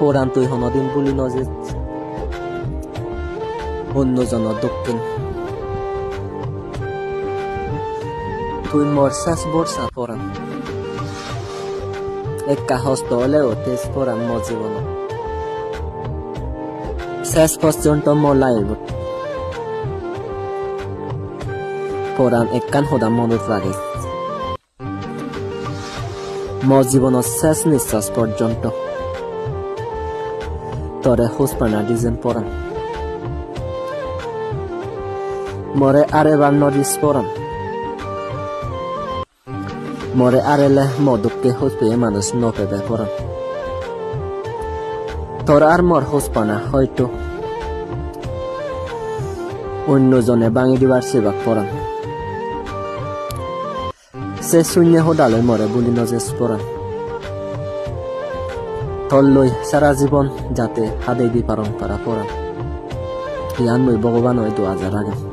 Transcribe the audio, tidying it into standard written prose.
পৰাণ তুই হনদিন বুলি নজে অন্যজনৰ দক্ষিণ তুই মরসাস বর্ষা পরাণ একা হস্ত হলেও তেজ পরাণ মর জীবন শেষ পর্যন্ত মলাইব পরাণ একখান সদা মনত রাখে মর জীবনের শেষ নিঃশ্বাস পর্যন্ত তরে হোসপানা ডিজেন পরাণ মরে আরেবার নদিস পরাণ মরে আরেলে মদককে হোস পেয়ে মানুষ নপেবে পরাণ তোর আর মর হোসপানা হয়তো অন্যজনে ভাঙি দিবার সেবাক পরাণ সে শূন্য সদালে মরে বুলি নজেস পরাণ তোর লই সারা জীবন যাতে হাদে দি পারং পারা পরাণ ইয়ান মই ভগবান হয় 2000 আগে